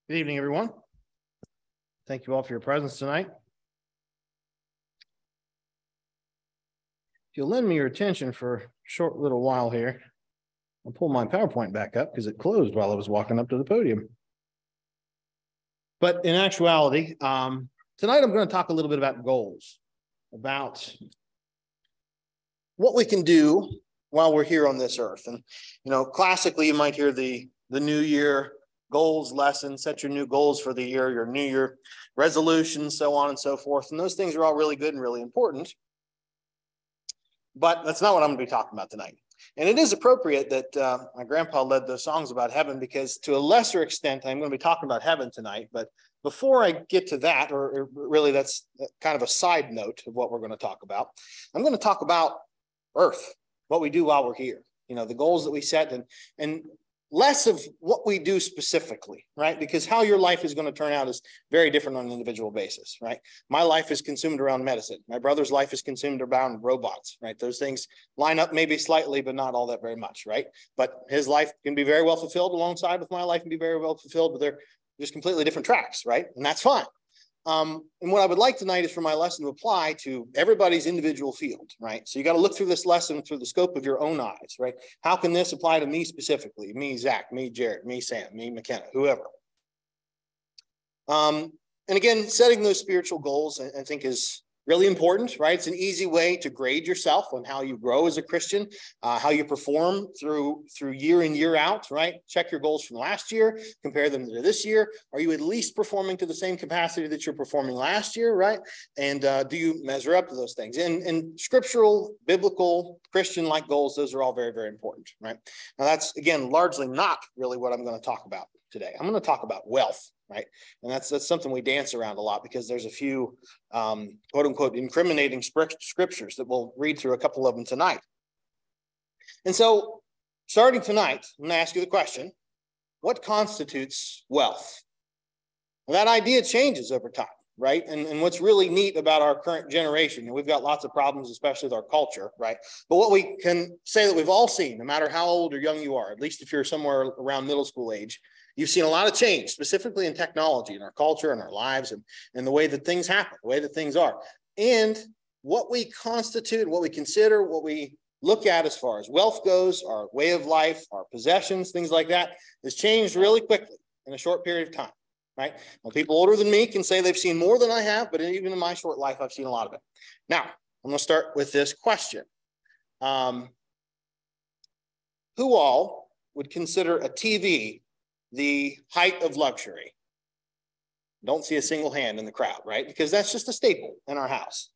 Good evening, everyone. Thank you all for your presence tonight. If you'll lend me your attention for a short little while here, I'll pull my PowerPoint back up because it closed while I was walking up to the podium. But in actuality, tonight I'm going to talk a little bit about goals, about what we can do while we're here on this earth. And, you know, classically, you might hear the New Year goals lesson, set your new goals for the year, your New Year resolutions, so on and so forth. And those things are all really good and really important. But that's not what I'm going to be talking about tonight. And it is appropriate that my grandpa led those songs about heaven, because to a lesser extent, I'm going to be talking about heaven tonight. But before I get to that, or really that's kind of a side note of what we're going to talk about, I'm going to talk about earth, what we do while we're here, you know, the goals that we set, and less of what we do specifically, right? Because how your life is going to turn out is very different on an individual basis, right? My life is consumed around medicine. My brother's life is consumed around robots, right? Those things line up maybe slightly, but not all that very much, right? But his life can be very well fulfilled alongside with my life and be very well fulfilled, but they're just completely different tracks, right? And that's fine. And what I would like tonight is for my lesson to apply to everybody's individual field, right? So you got to look through this lesson through the scope of your own eyes, right? How can this apply to me specifically? Me, Zach, me, Jared, me, Sam, me, McKenna, whoever. And again, setting those spiritual goals, I think, is really important, right? It's an easy way to grade yourself on how you grow as a Christian, how you perform through year in, year out, right? Check your goals from last year, compare them to this year. Are you at least performing to the same capacity that you're performing last year, right? And do you measure up to those things? And scriptural, biblical, Christian-like goals, those are all very, very important, right? Now, that's, again, largely not really what I'm going to talk about today. I'm going to talk about wealth, right? And that's something we dance around a lot, because there's a few quote unquote incriminating scriptures that we'll read through, a couple of them tonight. And so starting tonight, I'm going to ask you the question, what constitutes wealth? Well, that idea changes over time, right? And what's really neat about our current generation, and we've got lots of problems, especially with our culture, right? But what we can say that we've all seen, no matter how old or young you are, at least if you're somewhere around middle school age, you've seen a lot of change, specifically in technology, in our culture, and our lives, and the way that things happen, the way that things are. And what we constitute, what we consider, what we look at as far as wealth goes, our way of life, our possessions, things like that, has changed really quickly in a short period of time, right? Well, people older than me can say they've seen more than I have, but even in my short life, I've seen a lot of it. Now, I'm going to start with this question. Who all would consider a TV the height of luxury? Don't see a single hand in the crowd, right? Because that's just a staple in our house.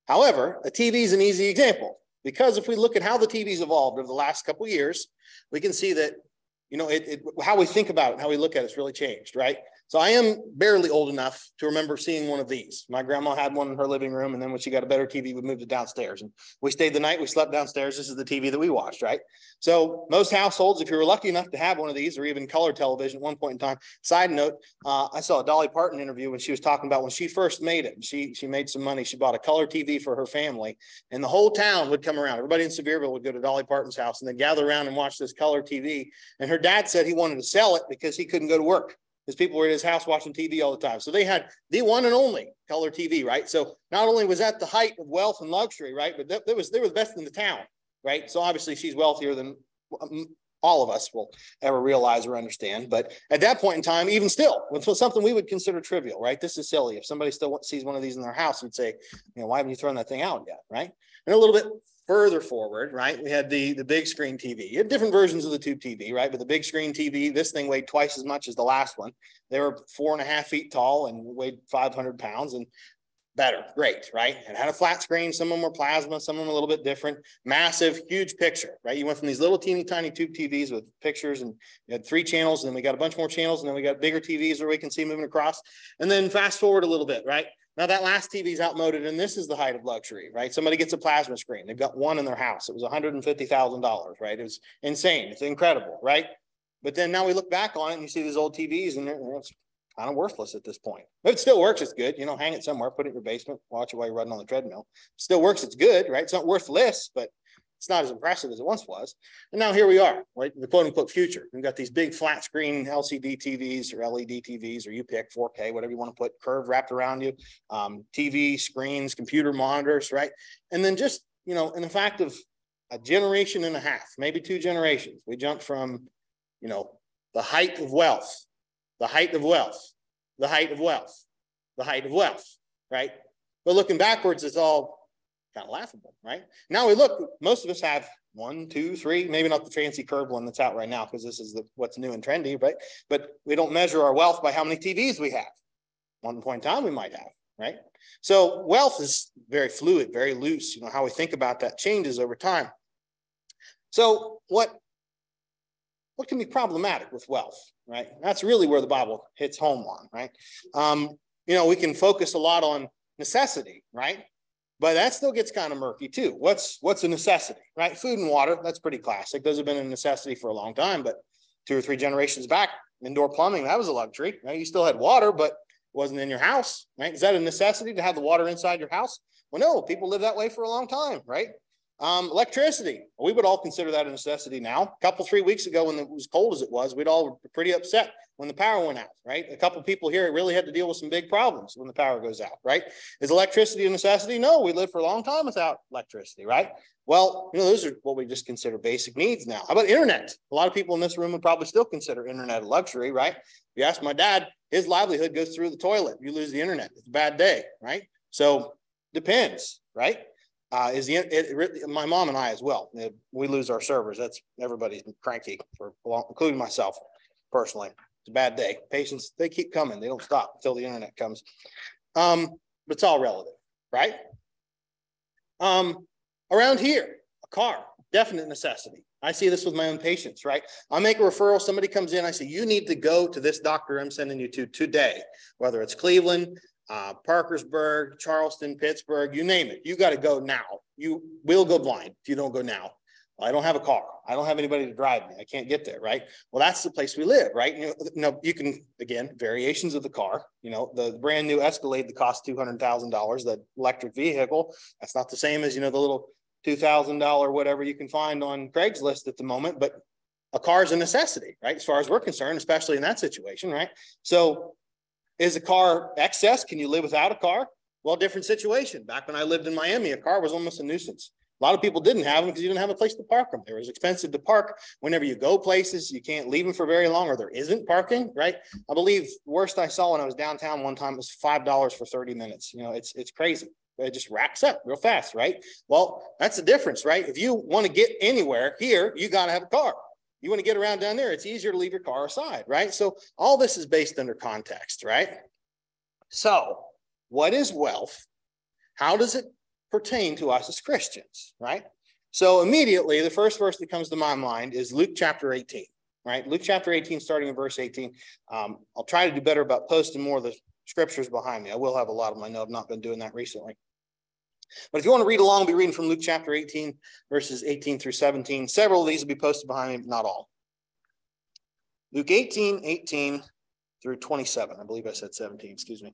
However, a TV is an easy example, because if we look at how the TV's evolved over the last couple of years, we can see that, you know, how we think about it, how we look at it's really changed, right? So I am barely old enough to remember seeing one of these. My grandma had one in her living room, and then when she got a better TV, we moved it downstairs. And we stayed the night, we slept downstairs. This is the TV that we watched, right? So most households, if you were lucky enough to have one of these, or even color television at one point in time. Side note, I saw a Dolly Parton interview when she was talking about when she first made it. She made some money. She bought a color TV for her family, and the whole town would come around. Everybody in Sevierville would go to Dolly Parton's house, and they'd gather around and watch this color TV. And her dad said he wanted to sell it because he couldn't go to work, because people were at his house watching TV all the time. So they had the one and only color TV, right? So not only was that the height of wealth and luxury, right, but they were the best in the town, right? So obviously she's wealthier than all of us will ever realize or understand. But at that point in time, even still, it was something we would consider trivial, right? This is silly. If somebody still sees one of these in their house, you'd say, you know, why haven't you thrown that thing out yet, right? And a little bit further forward, right, we had the big screen TV. You had different versions of the tube TV, right? But the big screen TV, this thing weighed twice as much as the last one. They were 4.5 feet tall and weighed 500 pounds, and better, great, right? It had a flat screen. Some of them were plasma, some of them a little bit different. Massive, huge picture, right? You went from these little teeny tiny tube TVs with pictures, and you had 3 channels, and then we got a bunch more channels, and then we got bigger TVs where we can see moving across. And then fast forward a little bit, right? Now that last TV is outmoded, and this is the height of luxury, right? Somebody gets a plasma screen. They've got one in their house. It was $150,000, right? It was insane. It's incredible, right? But then now we look back on it and you see these old TVs, and it's kind of worthless at this point. If it still works, it's good. You know, hang it somewhere, put it in your basement, watch it while you're running on the treadmill. It still works, it's good, right? It's not worthless, but It's not as impressive as it once was. And now here we are, right? The quote unquote future. We've got these big flat screen LCD TVs or LED TVs, or you pick 4K, whatever you want to put, curve wrapped around you, TV screens, computer monitors, right? And then just, you know, in the fact of a generation and a half, maybe 2 generations, we jumped from, you know, the height of wealth, the height of wealth, the height of wealth, the height of wealth, right? But looking backwards, it's all kind of laughable, right? Now we look, most of us have 1, 2, 3, maybe not the fancy curved one that's out right now, because this is what's new and trendy, right? But we don't measure our wealth by how many TVs we have. One point in time we might have, right? So wealth is very fluid, very loose. You know, how we think about that changes over time. So what can be problematic with wealth, right? That's really where the Bible hits home on, right? You know, we can focus a lot on necessity, right? But that still gets kind of murky too. What's a necessity, right? Food and water, that's pretty classic. Those have been a necessity for a long time, but 2 or 3 generations back, indoor plumbing, that was a luxury, right? You still had water, but it wasn't in your house, right? Is that a necessity to have the water inside your house? Well, no, people live that way for a long time, right? Electricity, we would all consider that a necessity now. A couple, 3 weeks ago, when it was cold as it was, we'd all were pretty upset when the power went out, right? A couple people here really had to deal with some big problems when the power goes out, right? Is electricity a necessity? No, we lived for a long time without electricity, right? Well, you know, those are what we just consider basic needs now. How about internet? A lot of people in this room would probably still consider internet a luxury, right? If you ask my dad, his livelihood goes through the toilet. You lose the internet, it's a bad day, right? So depends, right? My mom and I as well. We lose our servers. That's everybody's cranky, including myself personally. It's a bad day. Patients, they keep coming. They don't stop until the internet comes. But it's all relative, right? Around here, a car, definite necessity. I see this with my own patients, right? I make a referral. Somebody comes in. I say, you need to go to this doctor I'm sending you to today, whether it's Cleveland, Parkersburg, Charleston, Pittsburgh, you name it. You got to go now. You will go blind if you don't go now. I don't have a car. I don't have anybody to drive me. I can't get there, right? Well, that's the place we live, right? You know, you can, again, variations of the car. You know, the brand new Escalade that costs $200,000, the electric vehicle, that's not the same as, you know, the little $2,000 whatever you can find on Craigslist at the moment, but a car is a necessity, right? As far as we're concerned, especially in that situation, right? So is a car excess? Can you live without a car? Well, different situation. Back when I lived in Miami, a car was almost a nuisance. A lot of people didn't have them because you didn't have a place to park them. It was expensive to park. Whenever you go places, you can't leave them for very long, or there isn't parking, right? I believe the worst I saw when I was downtown one time was $5 for 30 minutes. You know, it's crazy. It just racks up real fast, right? Well, that's the difference, right? If you want to get anywhere here, you got to have a car. You want to get around down there, it's easier to leave your car aside, right? So all this is based under context, right? So what is wealth? How does it pertain to us as Christians, right? So immediately, the first verse that comes to my mind is Luke chapter 18, right? Luke chapter 18, starting in verse 18. I'll try to do better about posting more of the scriptures behind me. I will have a lot of them. I know I've not been doing that recently. But if you want to read along, I'll be reading from Luke chapter 18, verses 18 through 17. Several of these will be posted behind me, but not all. Luke 18, 18 through 27. I believe I said 17, excuse me.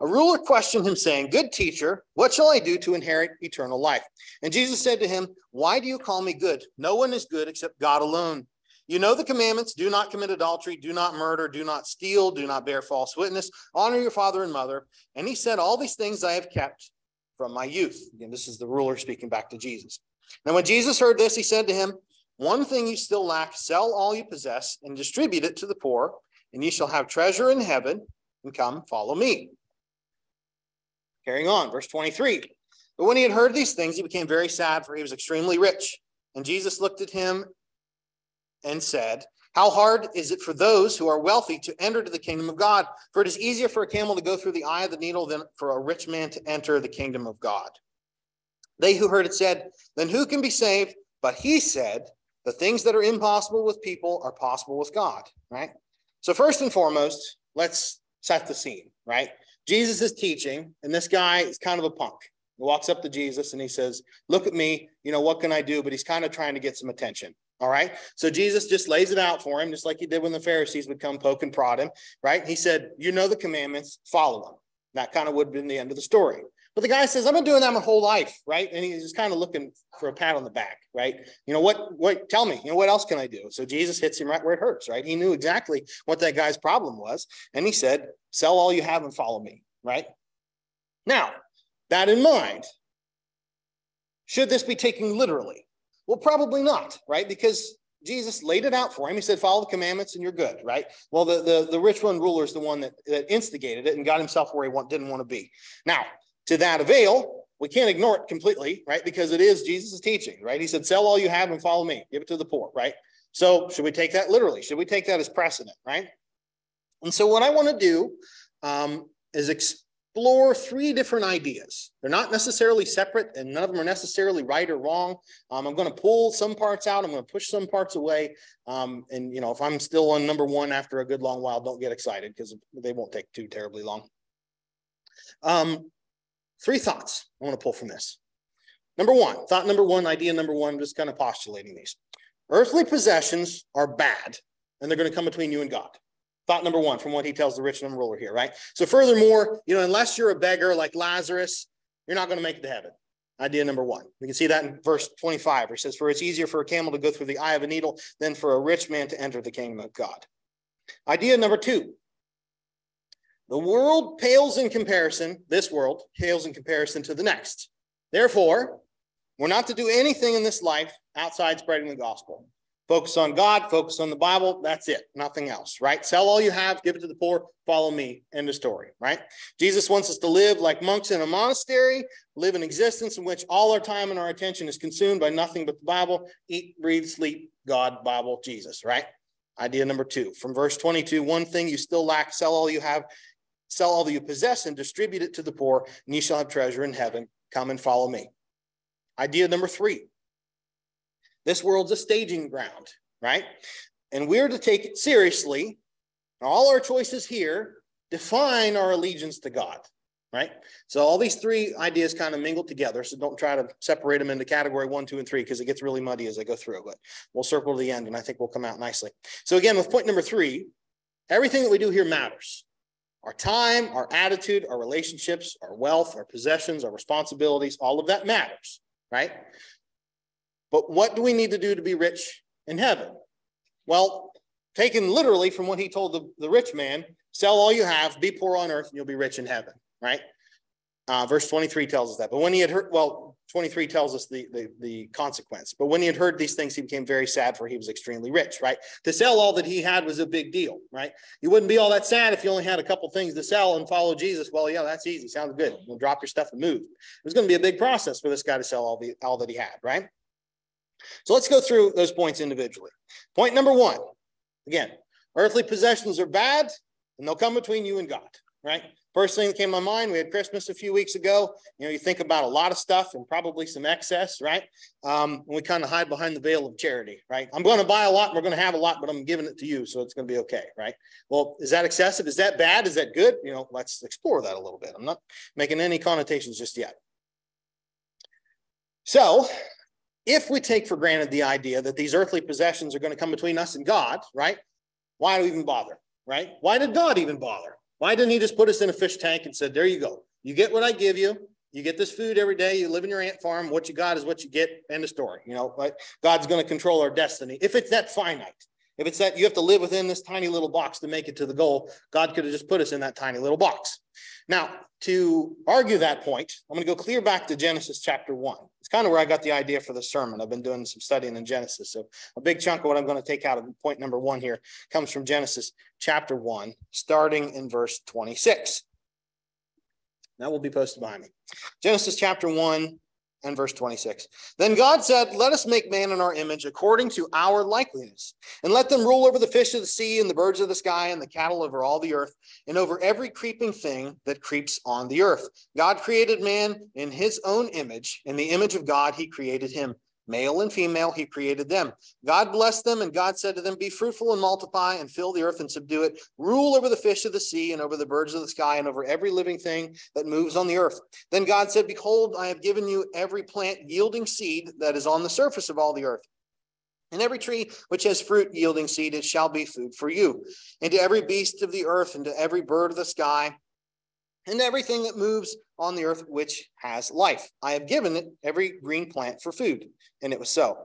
A ruler questioned him, saying, "Good teacher, what shall I do to inherit eternal life?" And Jesus said to him, "Why do you call me good? No one is good except God alone. You know the commandments: do not commit adultery, do not murder, do not steal, do not bear false witness, honor your father and mother." And he said, "All these things I have kept from my youth." Again, this is the ruler speaking back to Jesus. Now, when Jesus heard this, he said to him, "One thing you still lack: sell all you possess and distribute it to the poor, and ye shall have treasure in heaven, and come follow me." Carrying on, verse 23. But when he had heard these things, he became very sad, for he was extremely rich. And Jesus looked at him and said, "How hard is it for those who are wealthy to enter to the kingdom of God? For it is easier for a camel to go through the eye of the needle than for a rich man to enter the kingdom of God." They who heard it said, "Then who can be saved?" But he said, "The things that are impossible with people are possible with God," right? So first and foremost, let's set the scene, right? Jesus is teaching, and this guy is kind of a punk. He walks up to Jesus and he says, "Look at me, you know, what can I do?" But he's kind of trying to get some attention. All right. So Jesus just lays it out for him, just like he did when the Pharisees would come poke and prod him, right? He said, "You know the commandments, follow them." That kind of would have been the end of the story. But the guy says, I've been doing that my whole life, right? And he's just kind of looking for a pat on the back, right? Tell me, what else can I do? So Jesus hits him right where it hurts, right? He knew exactly what that guy's problem was. And he said, sell all you have and follow me, right? Now, that in mind, should this be taken literally? Well, probably not, right? Because Jesus laid it out for him. He said, follow the commandments and you're good, right? Well, the rich one ruler is the one that instigated it and got himself where he didn't want to be. Now, to that avail, we can't ignore it completely, right? Because it is Jesus' teaching, right? He said, sell all you have and follow me. Give it to the poor, right? So should we take that literally? Should we take that as precedent, right? And so what I want to do is explore three different ideas. They're not necessarily separate, and none of them are necessarily right or wrong. I'm going to pull some parts out. I'm going to push some parts away. If I'm still on number one after a good long while, don't get excited because they won't take too terribly long. Three thoughts I want to pull from this. Thought number one, idea number one, just kind of postulating these. Earthly possessions are bad, and they're going to come between you and God. Thought number one from what he tells the rich young ruler here, right? So furthermore, unless you're a beggar like Lazarus, you're not going to make it to heaven. Idea number one. We can see that in verse 25, where he says, for it's easier for a camel to go through the eye of a needle than for a rich man to enter the kingdom of God. Idea number two. The world pales in comparison, this world pales in comparison to the next. Therefore, we're not to do anything in this life outside spreading the gospel. Focus on God, focus on the Bible, that's it, nothing else, right? Sell all you have, give it to the poor, follow me, end of story, right? Jesus wants us to live like monks in a monastery, live an existence in which all our time and our attention is consumed by nothing but the Bible, eat, breathe, sleep, God, Bible, Jesus, right? Idea number two, from verse 22, one thing you still lack, sell all you have, sell all that you possess and distribute it to the poor, and you shall have treasure in heaven. Come and follow me. Idea number three. This world's a staging ground, right? And we're to take it seriously. All our choices here define our allegiance to God, right? So all these three ideas kind of mingle together. So don't try to separate them into category 1, 2, and 3 because it gets really muddy as I go through. But we'll circle to the end, and I think we'll come out nicely. So again, with point number 3, everything that we do here matters. Our time, our attitude, our relationships, our wealth, our possessions, our responsibilities, all of that matters, right? But what do we need to do to be rich in heaven? Well, taken literally from what he told the rich man, sell all you have, be poor on earth, and you'll be rich in heaven, right? Verse 23 tells us that. But when he had heard, 23 tells us the consequence. But when he had heard these things, he became very sad, for he was extremely rich, right? To sell all that he had was a big deal, right? You wouldn't be all that sad if you only had a couple things to sell and follow Jesus. Well, yeah, that's easy. Sounds good. You'll drop your stuff and move. It was going to be a big process for this guy to sell all that he had, right? So let's go through those points individually. Point number 1, again, earthly possessions are bad, and they'll come between you and God, right? First thing that came to my mind, we had Christmas a few weeks ago. You think about a lot of stuff and probably some excess, right? And we kind of hide behind the veil of charity, right? I'm going to buy a lot, and we're going to have a lot, but I'm giving it to you, so it's going to be okay, right? Well, is that excessive? Is that bad? Is that good? Let's explore that a little bit. I'm not making any connotations just yet. So, if we take for granted the idea that these earthly possessions are going to come between us and God, right? Why do we even bother, right? Why did God even bother? Why didn't he just put us in a fish tank and said, there you go. You get what I give you. You get this food every day. You live in your ant farm. What you got is what you get. End of story. But God's going to control our destiny. If it's that finite, if it's that you have to live within this tiny little box to make it to the goal, God could have just put us in that tiny little box. Now, to argue that point, I'm going to go clear back to Genesis chapter 1. It's kind of where I got the idea for the sermon. I've been doing some studying in Genesis. So a big chunk of what I'm going to take out of point number 1 here comes from Genesis chapter 1, starting in verse 26. That will be posted behind me. Genesis chapter 1 and verse 26. Then God said, let us make man in our image according to our likeness, and let them rule over the fish of the sea and the birds of the sky and the cattle over all the earth and over every creeping thing that creeps on the earth. God created man in his own image. In the image of God, he created him. Male and female, he created them. God blessed them, and God said to them, be fruitful and multiply and fill the earth and subdue it. Rule over the fish of the sea and over the birds of the sky and over every living thing that moves on the earth. Then God said, behold, I have given you every plant yielding seed that is on the surface of all the earth. And every tree which has fruit yielding seed, it shall be food for you. And to every beast of the earth and to every bird of the sky, and everything that moves on the earth which has life. I have given it every green plant for food. And it was so.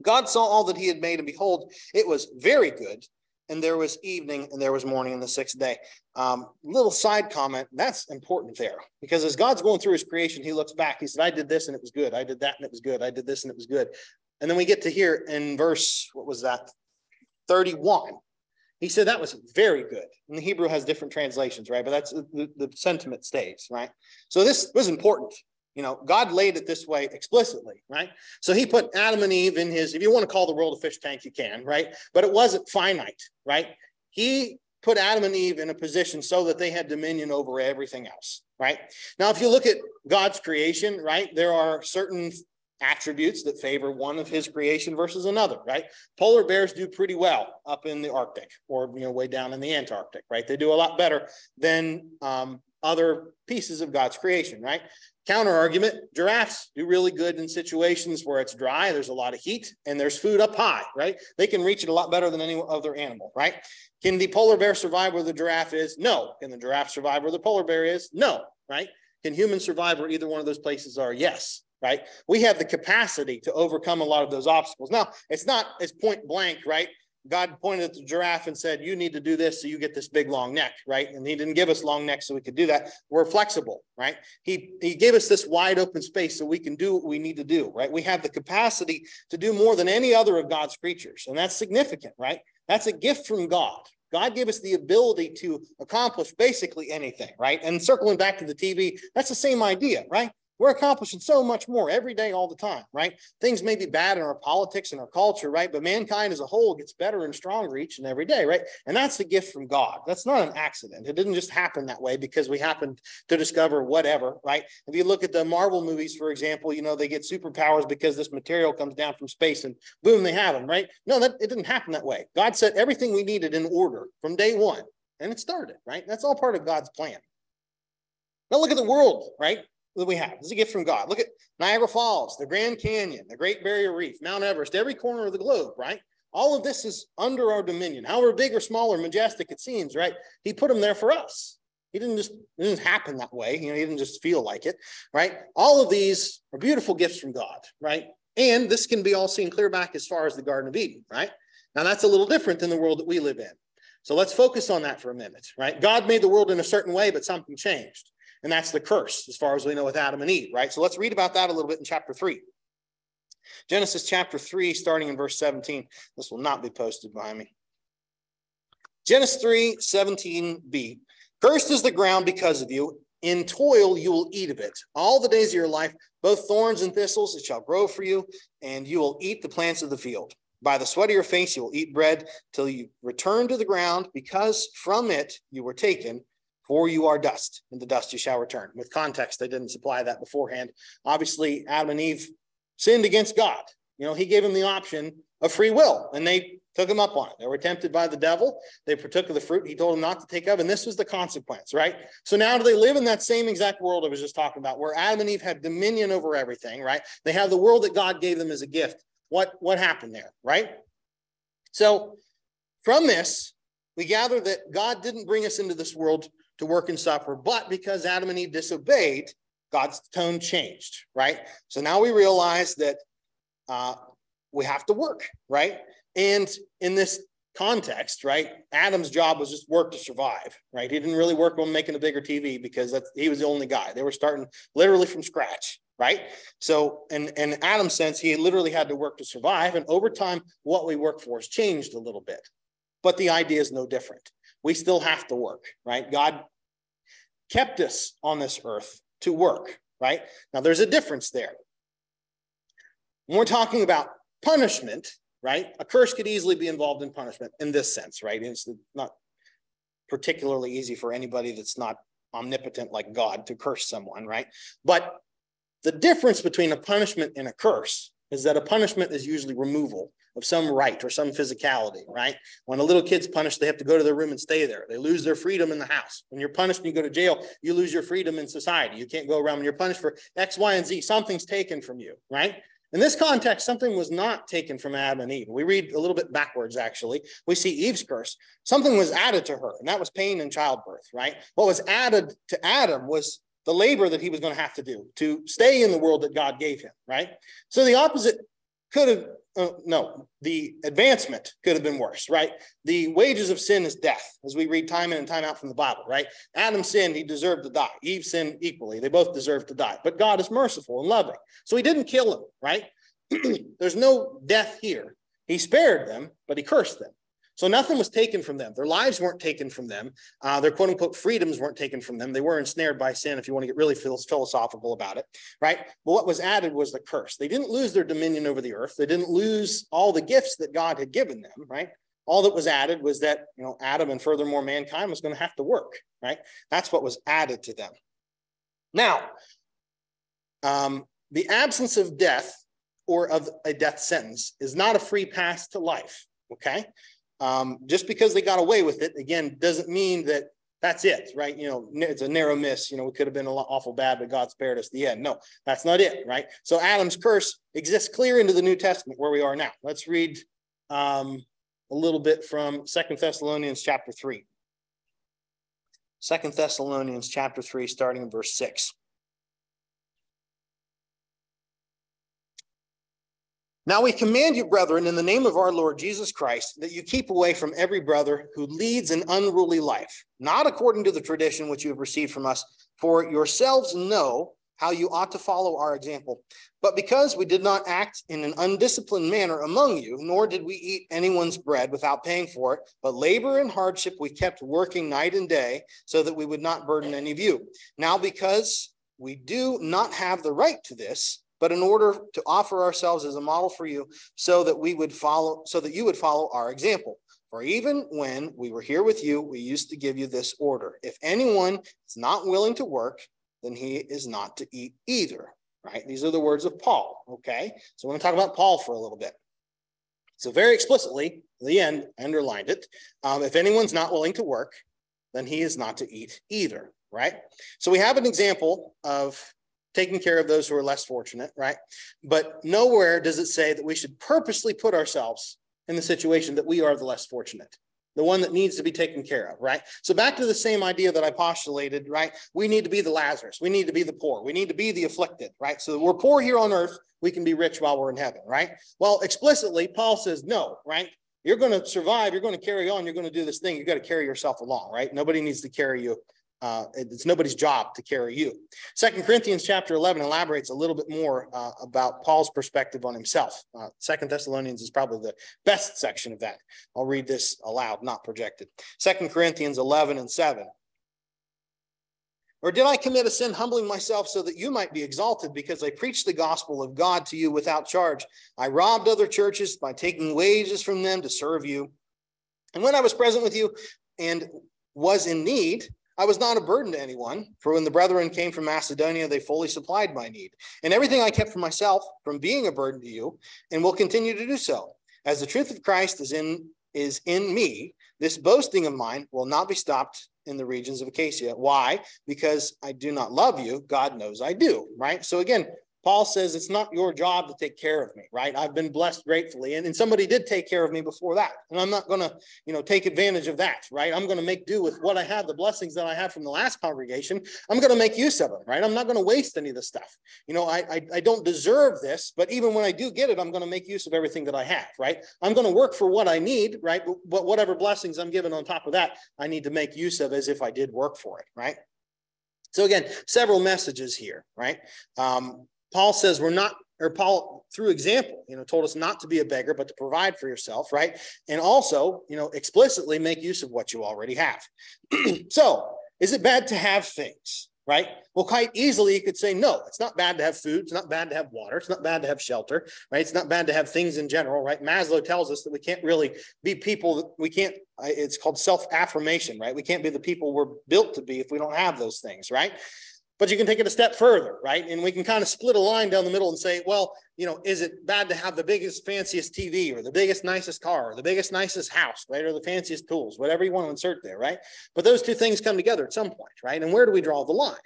God saw all that he had made, and behold, it was very good. And there was evening, and there was morning in the sixth day. Little side comment, that's important there. Because as God's going through his creation, he looks back. He said, I did this, and it was good. I did that, and it was good. I did this, and it was good. And then we get to here in verse, 31. He said that was very good. And the Hebrew has different translations, right? But that's the sentiment stays, right? So this was important. God laid it this way explicitly, right? So he put Adam and Eve in his, if you want to call the world a fish tank, you can, right? But it wasn't finite, right? He put Adam and Eve in a position so that they had dominion over everything else, right? Now, if you look at God's creation, right, there are certain attributes that favor one of his creation versus another, right? Polar bears do pretty well up in the Arctic or, way down in the Antarctic, right? They do a lot better than other pieces of God's creation, right? Counter argument, giraffes do really good in situations where it's dry, there's a lot of heat, and there's food up high, right? They can reach it a lot better than any other animal, right? Can the polar bear survive where the giraffe is? No. Can the giraffe survive where the polar bear is? No, right? Can humans survive where either one of those places are? Yes. Right? We have the capacity to overcome a lot of those obstacles. Now, it's not as point blank, right? God pointed at the giraffe and said, you need to do this so you get this big long neck, right? And he didn't give us long necks so we could do that. We're flexible, right? He gave us this wide open space so we can do what we need to do, right? We have the capacity to do more than any other of God's creatures. And that's significant, right? That's a gift from God. God gave us the ability to accomplish basically anything, right? And circling back to the TV, that's the same idea, right? We're accomplishing so much more every day, all the time, right? Things may be bad in our politics and our culture, right? But mankind as a whole gets better and stronger each and every day, right? And that's the gift from God. That's not an accident. It didn't just happen that way because we happened to discover whatever, right? If you look at the Marvel movies, for example, they get superpowers because this material comes down from space and boom, they have them, right? No, it didn't happen that way. God set everything we needed in order from day one, and it started, right? That's all part of God's plan. Now look at the world, right? That we have. This is a gift from God. Look at Niagara Falls, the Grand Canyon, the Great Barrier Reef, Mount Everest, every corner of the globe, right? All of this is under our dominion. However big or small or majestic it seems, right? He put them there for us. It didn't happen that way. He didn't just feel like it, right? All of these are beautiful gifts from God, right? And this can be all seen clear back as far as the Garden of Eden, right? Now that's a little different than the world that we live in. So let's focus on that for a minute, right? God made the world in a certain way, but something changed. And that's the curse, as far as we know with Adam and Eve, right? So let's read about that a little bit in chapter 3. Genesis chapter 3, starting in verse 17. This will not be posted behind me. Genesis 3, 17b. Cursed is the ground because of you. In toil you will eat of it. All the days of your life, both thorns and thistles, it shall grow for you, and you will eat the plants of the field. By the sweat of your face you will eat bread till you return to the ground, because from it you were taken. For you are dust, and the dust you shall return. With context, they didn't supply that beforehand. Obviously, Adam and Eve sinned against God. He gave them the option of free will, and they took him up on it. They were tempted by the devil. They partook of the fruit he told them not to take of, and this was the consequence, right? So now do they live in that same exact world I was just talking about, where Adam and Eve had dominion over everything, right? They have the world that God gave them as a gift. What happened there, right? So from this, we gather that God didn't bring us into this world to work and suffer, but because Adam and Eve disobeyed, God's tone changed, right? So now we realize that we have to work, right? And in this context, right, Adam's job was just work to survive, right? He didn't really work on making a bigger TV because he was the only guy. They were starting literally from scratch, right? So in Adam's sense, he literally had to work to survive. And over time, what we work for has changed a little bit. But the idea is no different. We still have to work, right? God kept us on this earth to work, right? Now, there's a difference there. When we're talking about punishment, right? A curse could easily be involved in punishment in this sense, right? It's not particularly easy for anybody that's not omnipotent like God to curse someone, right? But the difference between a punishment and a curse is that a punishment is usually removal of some right or some physicality, right? When a little kid's punished, they have to go to their room and stay there. They lose their freedom in the house. When you're punished and you go to jail, you lose your freedom in society. You can't go around when you're punished for X, Y, and Z. Something's taken from you, right? In this context, something was not taken from Adam and Eve. We read a little bit backwards, actually. We see Eve's curse. Something was added to her, and that was pain and childbirth, right? What was added to Adam was the labor that he was going to have to do to stay in the world that God gave him, right? So the opposite could have, the advancement could have been worse, right? The wages of sin is death, as we read time in and time out from the Bible, right? Adam sinned, he deserved to die. Eve sinned equally. They both deserved to die. But God is merciful and loving. So he didn't kill him, right? There's no death here. He spared them, but he cursed them. So nothing was taken from them. Their lives weren't taken from them. Their quote unquote freedoms weren't taken from them. They were ensnared by sin, if you want to get really philosophical about it, right? But what was added was the curse. They didn't lose their dominion over the earth. They didn't lose all the gifts that God had given them, right? All that was added was that, Adam and furthermore mankind was going to have to work, right? That's what was added to them. Now, the absence of death or of a death sentence is not a free pass to life, okay? Just because they got away with it, again, doesn't mean that that's it, right? It's a narrow miss. We could have been awful bad, but God spared us the end. No, that's not it, right? So Adam's curse exists clear into the New Testament where we are now. Let's read a little bit from 2 Thessalonians chapter 3. 2 Thessalonians chapter 3, starting in verse 6. Now we command you, brethren, in the name of our Lord Jesus Christ, that you keep away from every brother who leads an unruly life, not according to the tradition which you have received from us, for yourselves know how you ought to follow our example. But because we did not act in an undisciplined manner among you, nor did we eat anyone's bread without paying for it, but labor and hardship we kept working night and day, so that we would not burden any of you. Now because we do not have the right to this, but in order to offer ourselves as a model for you, so that you would follow our example. For even when we were here with you, we used to give you this order: if anyone is not willing to work, then he is not to eat either. Right? These are the words of Paul. Okay, so I want to talk about Paul for a little bit. So very explicitly, at the end, I underlined it. If anyone's not willing to work, then he is not to eat either. Right? So we have an example of taking care of those who are less fortunate, right? But nowhere does it say that we should purposely put ourselves in the situation that we are the less fortunate, the one that needs to be taken care of, right? So back to the same idea that I postulated, right? We need to be the Lazarus. We need to be the poor. We need to be the afflicted, right? So we're poor here on earth. We can be rich while we're in heaven, right? Well, explicitly, Paul says no, right? You're going to survive. You're going to carry on. You're going to do this thing. You've got to carry yourself along, right? Nobody needs to carry you. It's nobody's job to carry you. 2 Corinthians chapter 11 elaborates a little bit more about Paul's perspective on himself. 2 Thessalonians is probably the best section of that. I'll read this aloud, not projected. 2 Corinthians 11 and 7. Or did I commit a sin humbling myself so that you might be exalted because I preached the gospel of God to you without charge? I robbed other churches by taking wages from them to serve you. And when I was present with you and was in need, I was not a burden to anyone, for when the brethren came from Macedonia, they fully supplied my need. And everything I kept for myself from being a burden to you, and will continue to do so. As the truth of Christ is in me, this boasting of mine will not be stopped in the regions of Achaia. Why? Because I do not love you. God knows I do, right? So again, Paul says it's not your job to take care of me, right? I've been blessed gratefully, and somebody did take care of me before that, and I'm not going to, take advantage of that, right? I'm going to make do with what I have, the blessings that I have from the last congregation. I'm going to make use of them, right? I'm not going to waste any of this stuff. I don't deserve this, but even when I do get it, I'm going to make use of everything that I have, right? I'm going to work for what I need, right? But whatever blessings I'm given on top of that, I need to make use of as if I did work for it, right? So again, several messages here, right? Paul says Paul, through example, told us not to be a beggar, but to provide for yourself, right? And also, explicitly make use of what you already have. So, is it bad to have things, right? Well, quite easily you could say, no, it's not bad to have food. It's not bad to have water. It's not bad to have shelter, right? It's not bad to have things in general, right? Maslow tells us that we can't really be people. It's called self-affirmation, right? We can't be the people we're built to be if we don't have those things, right? But you can take it a step further, right? And we can kind of split a line down the middle and say, well, is it bad to have the biggest, fanciest TV or the biggest, nicest car or the biggest, nicest house, right? Or the fanciest tools, whatever you want to insert there, right? But those two things come together at some point, right? And where do we draw the line?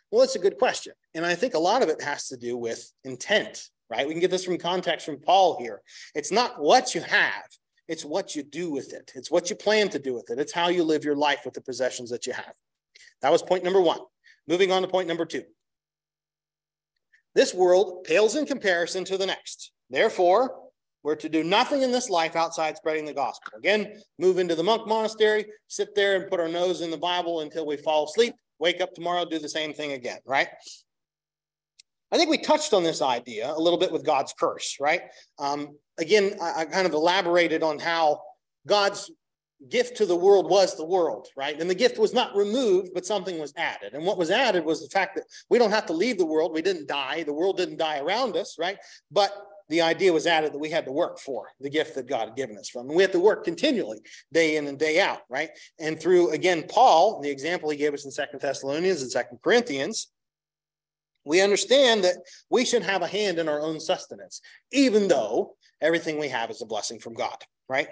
Well, that's a good question. And I think a lot of it has to do with intent, right? We can get this from context from Paul here. It's not what you have. It's what you do with it. It's what you plan to do with it. It's how you live your life with the possessions that you have. That was point number one. Moving on to point number two. This world pales in comparison to the next. Therefore, we're to do nothing in this life outside spreading the gospel. Again, move into the monk monastery, sit there and put our nose in the Bible until we fall asleep, wake up tomorrow, do the same thing again, right? I think we touched on this idea a little bit with God's curse, right? Again, I kind of elaborated on how God's gift to the world was the world, right? And the gift was not removed, but something was added. And what was added was the fact that we don't have to leave the world. We didn't die. The world didn't die around us, right? But the idea was added that we had to work for the gift that God had given us from. And we had to work continually, day in and day out, right? And through, again, Paul, the example he gave us in 2 Thessalonians and 2 Corinthians, we understand that we should have a hand in our own sustenance, even though everything we have is a blessing from God, right?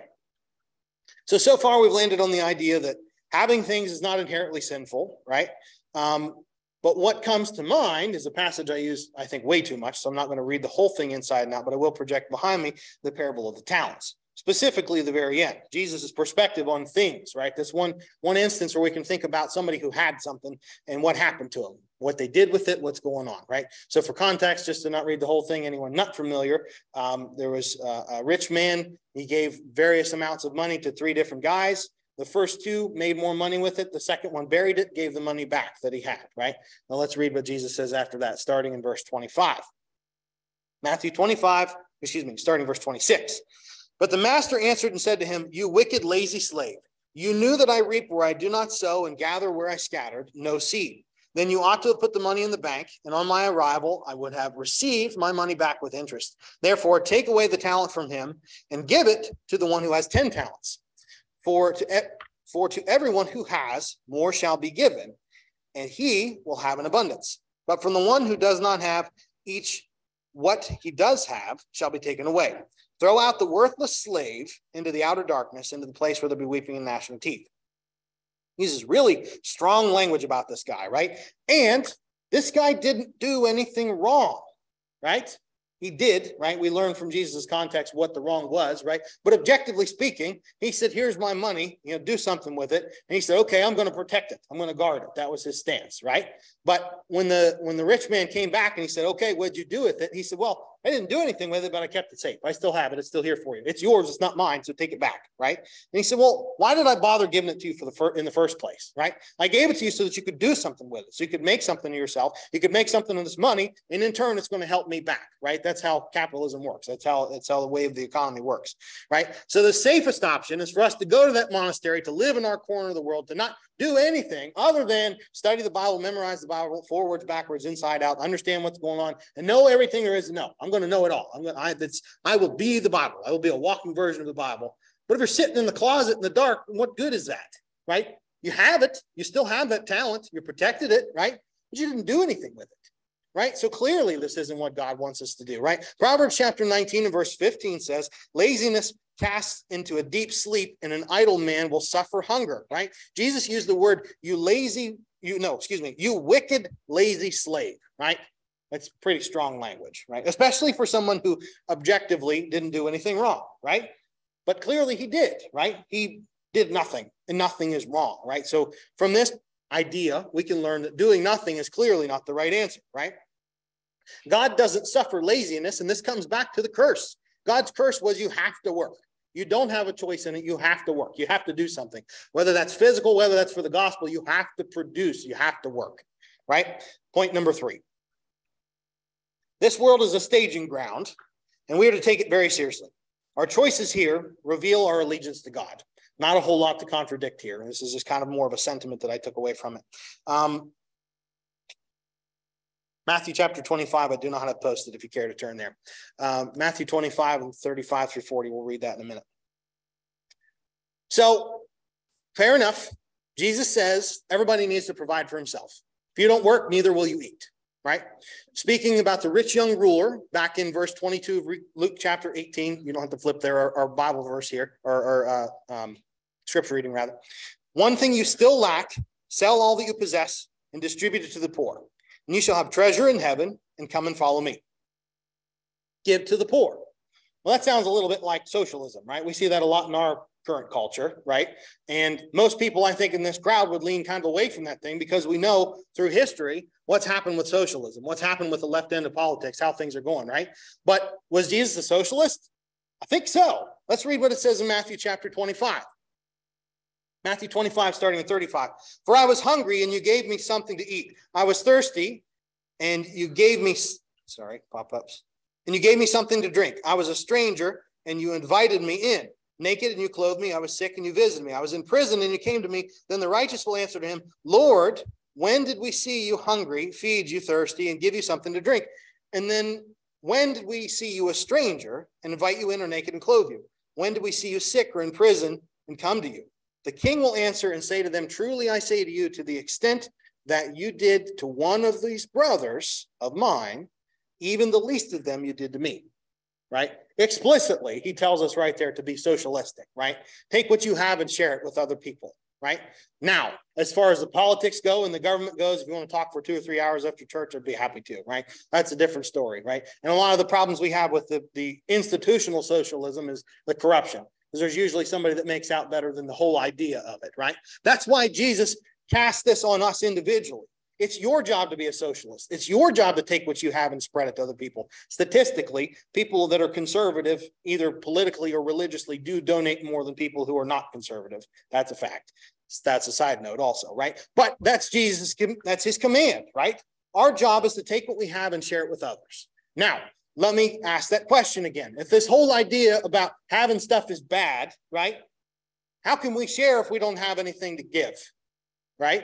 So far we've landed on the idea that having things is not inherently sinful, right? But what comes to mind is a passage I use, I think, way too much, so I'm not going to read the whole thing inside and out, but I will project behind me the parable of the talents, specifically the very end, Jesus' perspective on things, right? This one instance where we can think about somebody who had something and what happened to them, what they did with it, what's going on, right? So for context, just to not read the whole thing, anyone not familiar, there was a rich man. He gave various amounts of money to 3 different guys. The first 2 made more money with it. The second one buried it, gave the money back that he had, right? Now let's read what Jesus says after that, starting in verse 25. Starting verse 26. But the master answered and said to him, "You wicked, lazy slave, you knew that I reap where I do not sow and gather where I scattered no seed. Then you ought to have put the money in the bank, and on my arrival I would have received my money back with interest. Therefore, take away the talent from him and give it to the one who has 10 talents. For to everyone who has, more shall be given, and he will have an abundance. But from the one who does not have, each what he does have shall be taken away. Throw out the worthless slave into the outer darkness, into the place where there'll be weeping and gnashing of teeth." He uses really strong language about this guy, right? And this guy didn't do anything wrong, right? He did, right? We learned from Jesus' context what the wrong was, right? But objectively speaking, he said, "Here's my money, do something with it." And he said, "Okay, I'm going to protect it. I'm going to guard it." That was his stance, right? But when the rich man came back and he said, "Okay, what'd you do with it?" He said, "Well, I didn't do anything with it, but I kept it safe. I still have it. It's still here for you. It's yours. It's not mine. So take it back." Right. And he said, "Well, why did I bother giving it to you in the first place? Right? I gave it to you so that you could do something with it. So you could make something of yourself. You could make something of this money. And in turn, it's going to help me back." Right. That's how capitalism works. That's how the way of the economy works. Right. So the safest option is for us to go to that monastery, to live in our corner of the world, to not do anything other than study the Bible, memorize the Bible, forwards, backwards, inside out, understand what's going on, and know everything there is to know. I'm going to know it all. I will be the Bible. I will be a walking version of the Bible. But if you're sitting in the closet in the dark, what good is that, right? You have it. You still have that talent. You protected it, right? But you didn't do anything with it, right? So clearly this isn't what God wants us to do, right? Proverbs chapter 19 and verse 15 says, "Laziness casts into a deep sleep, and an idle man will suffer hunger," right? Jesus used the word, you wicked, lazy slave, right? That's pretty strong language, right? Especially for someone who objectively didn't do anything wrong, right? But clearly he did, right? He did nothing, and nothing is wrong, right? So from this idea, we can learn that doing nothing is clearly not the right answer, right? God doesn't suffer laziness, and this comes back to the curse. God's curse was you have to work. You don't have a choice in it. You have to work. You have to do something. Whether that's physical, whether that's for the gospel, you have to produce. You have to work, right? Point number 3. This world is a staging ground, and we are to take it very seriously. Our choices here reveal our allegiance to God. Not a whole lot to contradict here. This is just kind of more of a sentiment that I took away from it. Matthew chapter 25, I do not have it posted if you care to turn there. Matthew 25 and 35 through 40, we'll read that in a minute. So, fair enough. Jesus says everybody needs to provide for himself. If you don't work, neither will you eat, right? Speaking about the rich young ruler, back in verse 22 of Luke chapter 18, you don't have to flip there, our Bible verse here, or scripture reading rather. "One thing you still lack, sell all that you possess and distribute it to the poor, and you shall have treasure in heaven, and come and follow me." give to the poor. Well, that sounds a little bit like socialism, right? We see that a lot in our current culture, right? And most people, I think, in this crowd would lean kind of away from that thing because we know through history what's happened with socialism, what's happened with the left end of politics, how things are going, right? But was Jesus a socialist? I think so. Let's read what it says in Matthew chapter 25. Matthew 25, starting at 35. For I was hungry, and you gave me something to eat. I was thirsty, and you gave me, pop-ups. And you gave me something to drink. I was a stranger, and you invited me in. Naked, and you clothed me. I was sick, and you visited me. I was in prison, and you came to me. Then the righteous will answer to him, Lord, when did we see you hungry, feed you thirsty, and give you something to drink? And then when did we see you a stranger and invite you in, or naked and clothe you? When did we see you sick or in prison and come to you? The king will answer and say to them, truly I say to you, to the extent that you did to one of these brothers of mine, even the least of them you did to me, right? Explicitly, he tells us right there to be socialistic, right? Take what you have and share it with other people, right? Now, as far as the politics go and the government goes, if you want to talk for 2 or 3 hours after church, I'd be happy to, right? That's a different story, right? And a lot of the problems we have with the institutional socialism is the corruption. Because there's usually somebody that makes out better than the whole idea of it, right? That's why Jesus cast this on us individually. It's your job to be a socialist. It's your job to take what you have and spread it to other people. Statistically, people that are conservative, either politically or religiously, do donate more than people who are not conservative. That's a fact. That's a side note also, right? But that's that's his command, right? Our job is to take what we have and share it with others. Now, let me ask that question again. If this whole idea about having stuff is bad, right? How can we share if we don't have anything to give, right?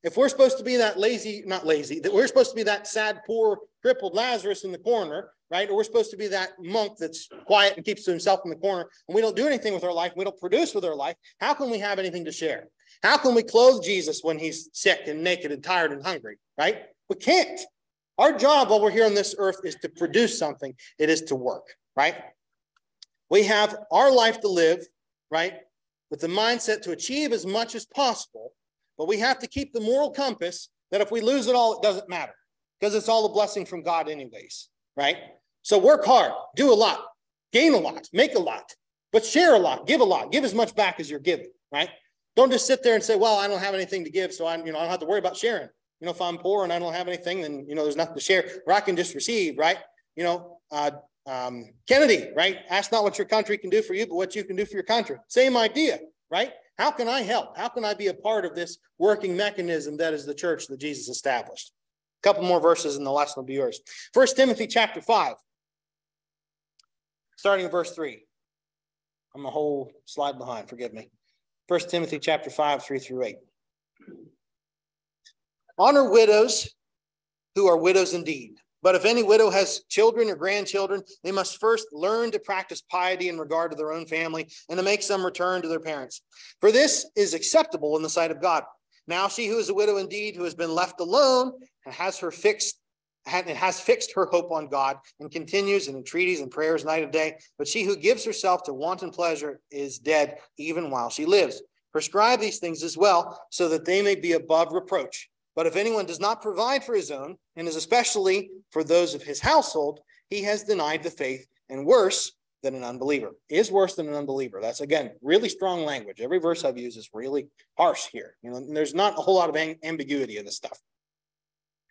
If we're supposed to be that that we're supposed to be that sad, poor, crippled Lazarus in the corner, right? Or we're supposed to be that monk that's quiet and keeps to himself in the corner, and we don't do anything with our life, we don't produce with our life, how can we have anything to share? How can we clothe Jesus when he's sick and naked and tired and hungry, right? We can't. Our job while we're here on this earth is to produce something. It is to work, right? We have our life to live, right? With the mindset to achieve as much as possible, but we have to keep the moral compass that if we lose it all, it doesn't matter because it's all a blessing from God anyways, right? So work hard, do a lot, gain a lot, make a lot, but share a lot, give as much back as you're giving, right? Don't just sit there and say, well, I don't have anything to give, so I don't have to worry about sharing. If I'm poor and I don't have anything, then, there's nothing to share, or I can just receive, right? Kennedy, right? Ask not what your country can do for you, but what you can do for your country. Same idea, right? How can I help? How can I be a part of this working mechanism that is the church that Jesus established? A couple more verses and the lesson will be yours. 1 Timothy chapter 5, starting at verse 3. I'm a whole slide behind, forgive me. 1 Timothy chapter 5, 3 through 8. Honor widows who are widows indeed. But if any widow has children or grandchildren, they must first learn to practice piety in regard to their own family and to make some return to their parents. For this is acceptable in the sight of God. Now she who is a widow indeed, who has been left alone and has fixed her hope on God and continues in entreaties and prayers night and day. But she who gives herself to wanton pleasure is dead even while she lives. Prescribe these things as well, so that they may be above reproach. But if anyone does not provide for his own, and is especially for those of his household, he has denied the faith, and worse than an unbeliever. Is worse than an unbeliever. That's, again, really strong language. Every verse I've used is really harsh here. And there's not a whole lot of ambiguity in this stuff,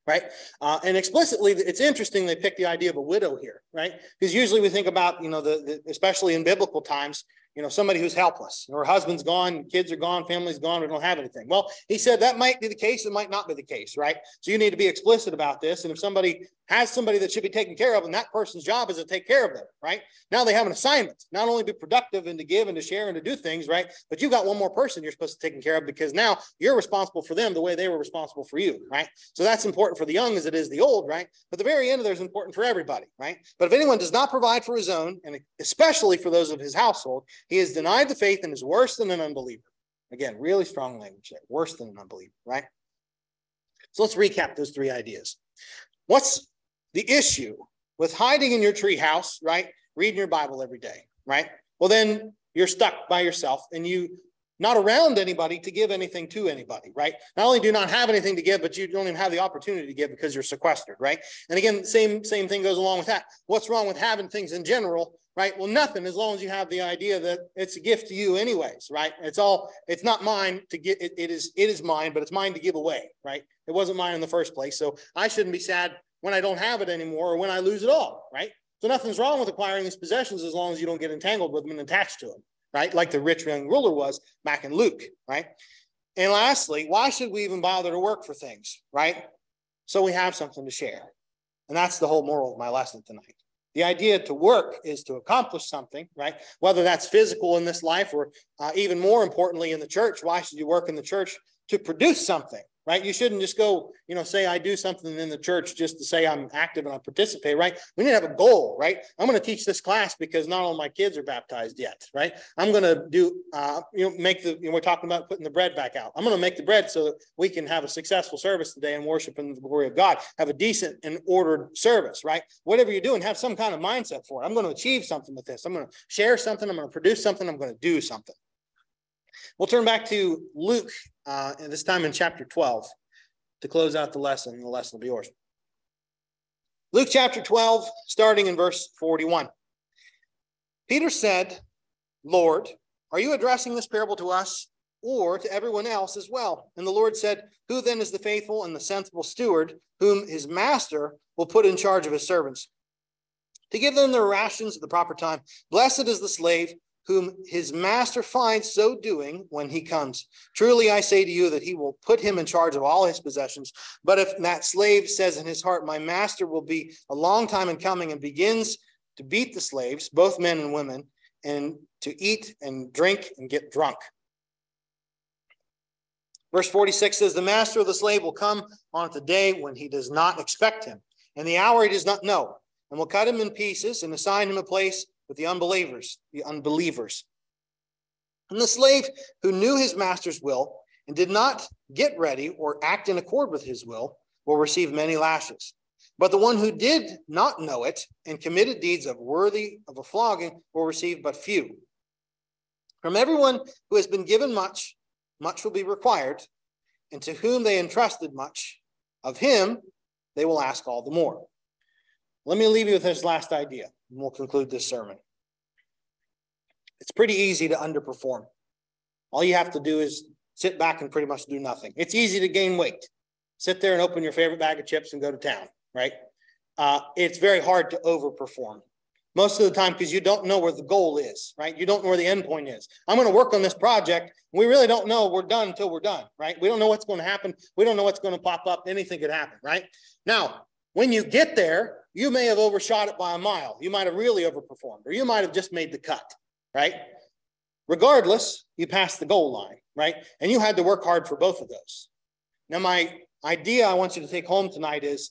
right? And explicitly, it's interesting they pick the idea of a widow here, right? Because usually we think about, especially in biblical times, somebody who's helpless, her husband's gone, kids are gone, family's gone, we don't have anything. Well, he said that might be the case, it might not be the case, right? So you need to be explicit about this. And if somebody has somebody that should be taken care of, and that person's job is to take care of them, right? Now they have an assignment, not only be productive and to give and to share and to do things, right? But you've got one more person you're supposed to take care of, because now you're responsible for them the way they were responsible for you, right? So that's important for the young as it is the old, right? But the very end of there is important for everybody, right? But if anyone does not provide for his own, and especially for those of his household, he has denied the faith and is worse than an unbeliever. Again, really strong language there. Worse than an unbeliever, right? So let's recap those three ideas. What's the issue with hiding in your tree house, right? Reading your Bible every day, right? Well, then you're stuck by yourself and you not around anybody to give anything to anybody, right? Not only do you not have anything to give, but you don't even have the opportunity to give because you're sequestered, right? And again, same thing goes along with that. What's wrong with having things in general, right? Well, nothing, as long as you have the idea that it's a gift to you anyways, right? It's not mine to get, it is mine, but it's mine to give away, right? It wasn't mine in the first place. So I shouldn't be sad when I don't have it anymore or when I lose it all, right? So nothing's wrong with acquiring these possessions as long as you don't get entangled with them and attached to them, right? Like the rich young ruler was back in Luke, right? And lastly, why should we even bother to work for things, right? So we have something to share. And that's the whole moral of my lesson tonight. The idea to work is to accomplish something, right? Whether that's physical in this life or even more importantly in the church. Why should you work in the church? To produce something, right? You shouldn't just go, say I do something in the church just to say I'm active and I participate, right? We need to have a goal, right? I'm going to teach this class because not all my kids are baptized yet, right? I'm going to do, we're talking about putting the bread back out. I'm going to make the bread so that we can have a successful service today and worship in the glory of God, have a decent and ordered service, right? Whatever you're doing, have some kind of mindset for it. I'm going to achieve something with this. I'm going to share something. I'm going to produce something. I'm going to do something. We'll turn back to Luke, and this time in chapter 12, to close out the lesson, and the lesson will be yours. Luke chapter 12, starting in verse 41. Peter said, Lord, are you addressing this parable to us or to everyone else as well? And the Lord said, who then is the faithful and the sensible steward whom his master will put in charge of his servants to give them their rations at the proper time? Blessed is the slave whom his master finds so doing when he comes. Truly I say to you that he will put him in charge of all his possessions. But if that slave says in his heart, my master will be a long time in coming, and begins to beat the slaves, both men and women, and to eat and drink and get drunk. Verse 46 says, the master of the slave will come on the day when he does not expect him, and the hour he does not know, and will cut him in pieces and assign him a place with the unbelievers. And the slave who knew his master's will and did not get ready or act in accord with his will receive many lashes. But the one who did not know it and committed deeds worthy of a flogging will receive but few. From everyone who has been given much, much will be required, and to whom they entrusted much, of him they will ask all the more. Let me leave you with this last idea, and we'll conclude this sermon. It's pretty easy to underperform. All you have to do is sit back and pretty much do nothing. It's easy to gain weight. Sit there and open your favorite bag of chips and go to town, right? It's very hard to overperform. Most of the time because you don't know where the goal is, right? You don't know where the end point is. I'm going to work on this project. We really don't know we're done until we're done, right? We don't know what's going to happen. We don't know what's going to pop up. Anything could happen, right? Now, when you get there, you may have overshot it by a mile. You might have really overperformed, or you might have just made the cut, right? Regardless, you passed the goal line, right? And you had to work hard for both of those. Now, my idea I want you to take home tonight is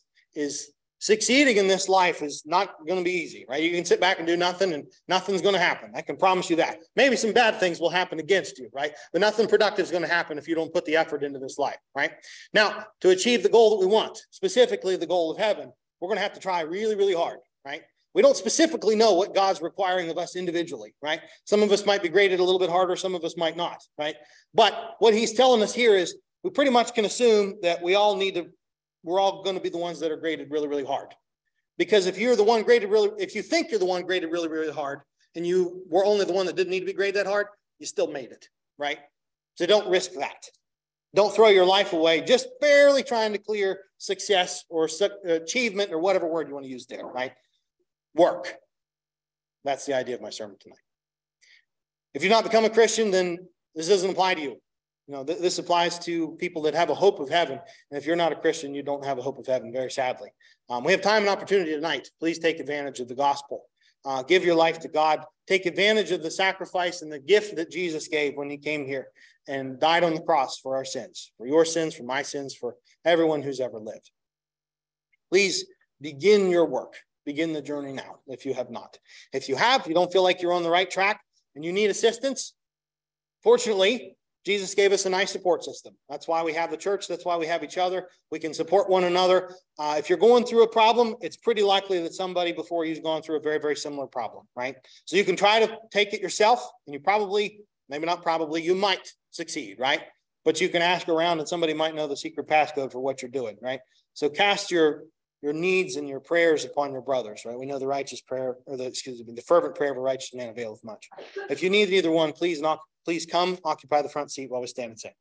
succeeding in this life is not going to be easy, right? You can sit back and do nothing and nothing's going to happen. I can promise you that. Maybe some bad things will happen against you, right? But nothing productive is going to happen if you don't put the effort into this life, right? Now, to achieve the goal that we want, specifically the goal of heaven, we're going to have to try really, really hard, right? We don't specifically know what God's requiring of us individually, right? Some of us might be graded a little bit harder. Some of us might not, right? But what he's telling us here is we pretty much can assume that we're all going to be the ones that are graded really, really hard. Because if you think you're the one graded really, really hard, and you were only the one that didn't need to be graded that hard, you still made it, right? So don't risk that. Don't throw your life away just barely trying to clear success or achievement or whatever word you want to use there, right? Work. That's the idea of my sermon tonight. If you've not become a Christian, then this doesn't apply to you. This applies to people that have a hope of heaven. And if you're not a Christian, you don't have a hope of heaven, very sadly. We have time and opportunity tonight. Please take advantage of the gospel. Give your life to God. Take advantage of the sacrifice and the gift that Jesus gave when he came here and died on the cross for our sins, for your sins, for my sins, for everyone who's ever lived. Please begin your work. Begin the journey now, if you have not. If you have, you don't feel like you're on the right track and you need assistance, fortunately, Jesus gave us a nice support system. That's why we have the church. That's why we have each other. We can support one another. If you're going through a problem, it's pretty likely that somebody before you's gone through a very, very similar problem, right? So you can try to take it yourself, and you probably maybe not probably, you might succeed, right? But you can ask around and somebody might know the secret passcode for what you're doing, right? So cast your needs and your prayers upon your brothers, right? We know the righteous prayer, or the fervent prayer of a righteous man availeth much. If you need either one, please come occupy the front seat while we stand and sing.